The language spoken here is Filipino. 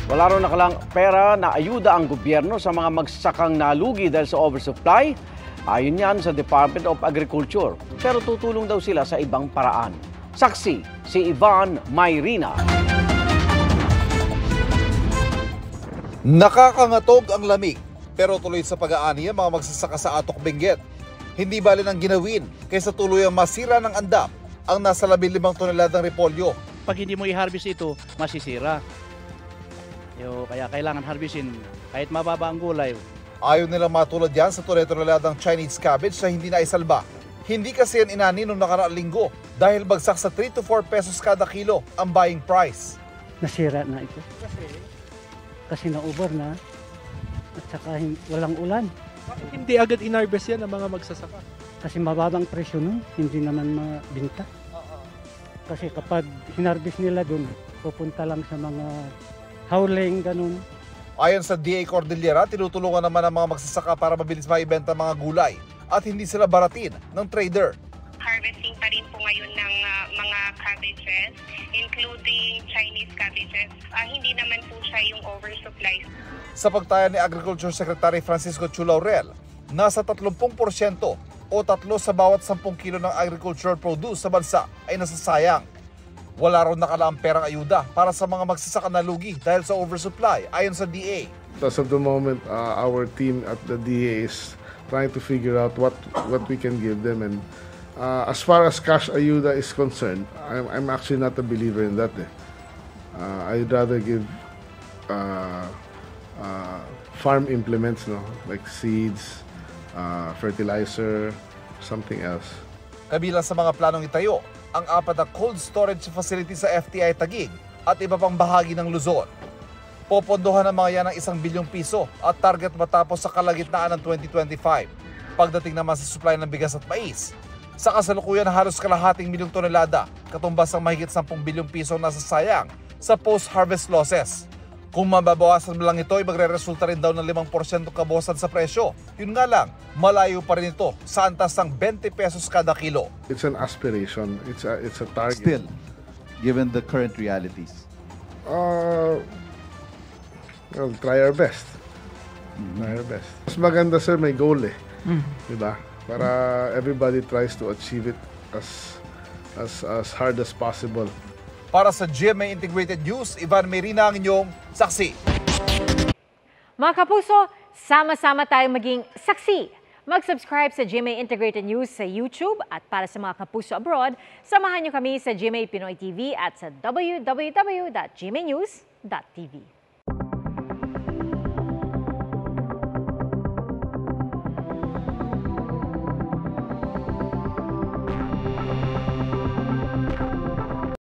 Wala raw nakalang pera na ayuda ang gobyerno sa mga magsasakang nalugi dahil sa oversupply. Ayon yan sa Department of Agriculture. Pero tutulong daw sila sa ibang paraan. Saksi si Ivan Mayrina. Nakakangatog ang lamig, pero tuloy sa pag-aani ang mga magsasaka sa Atok Benguet. Hindi bali nang ginawin kaysa tuloy ang masira ng andam ang nasa 15 toneladang repolyo. Pag hindi mo i-harvest ito, masisira. Kaya kailangan harvestin kahit mababa ang gulay. Ayaw nilang matulad yan sa toneladang Chinese cabbage na hindi na isalba. Hindi kasi yan inani noong nakaraang linggo dahil bagsak sa 3 to 4 pesos kada kilo ang buying price. Nasira na ito. Kasi na-over na at saka walang ulan. Hindi agad in-harvest yan ang mga magsasaka. Kasi mababang presyo nun, hindi naman mabinta. Kasi kapag hinarvest nila dun, pupunta lang sa mga howling, ganun. Ayon sa DA Cordillera, tinutulungan naman ang mga magsasaka para mabilis maibenta ang mga gulay at hindi sila baratin ng trader. Harvesting pa rin po ngayon ng mga cabbages, including Chinese cabbages. Hindi naman po siya yung oversupply. Sa pagtaya ni Agriculture Secretary Francisco Chu Laurel, nasa 30% o 3 sa bawat 10 kilo ng agricultural produce sa bansa ay nasasayang. Wala raw nakalaang perang ayuda para sa mga magsasaka na lugi dahil sa oversupply, ayon sa DA. As of the moment, our team at the DA is trying to figure out what we can give them. And as far as cash ayuda is concerned, I'm actually not a believer in that. I'd rather give farm implements, like seeds, fertilizer, something else. Kabilang sa mga planong itayo, ang 4 na cold storage facility sa FTI Taguig at iba pang bahagi ng Luzon. Popondohan ng mga yan ng 1 bilyong piso at target matapos sa kalagitnaan ng 2025. Pagdating naman sa supply ng bigas at mais, sa kasalukuyan halos kalahating milyong tonelada, katumbas ang mahigit 10 bilyong piso na nasasayang sa post-harvest losses. Kung mababawasan mo lang ito, ay magre-resulta rin daw ng 5% kabawasan sa presyo. Yun nga lang, malayo pa rin ito sa antas ng 20 pesos kada kilo. It's an aspiration. It's a target. Still, given the current realities? We'll try our best. Try our best. Mas maganda, sir, may goal Diba? Para everybody tries to achieve it as hard as possible. Para sa GMA Integrated News, Ivan Mayrina ang inyong saksi. Mga kapuso, sama-sama tayong maging saksi. Mag-subscribe sa GMA Integrated News sa YouTube at para sa mga kapuso abroad, samahan niyo kami sa GMA Pinoy TV at sa www.gmanews.tv.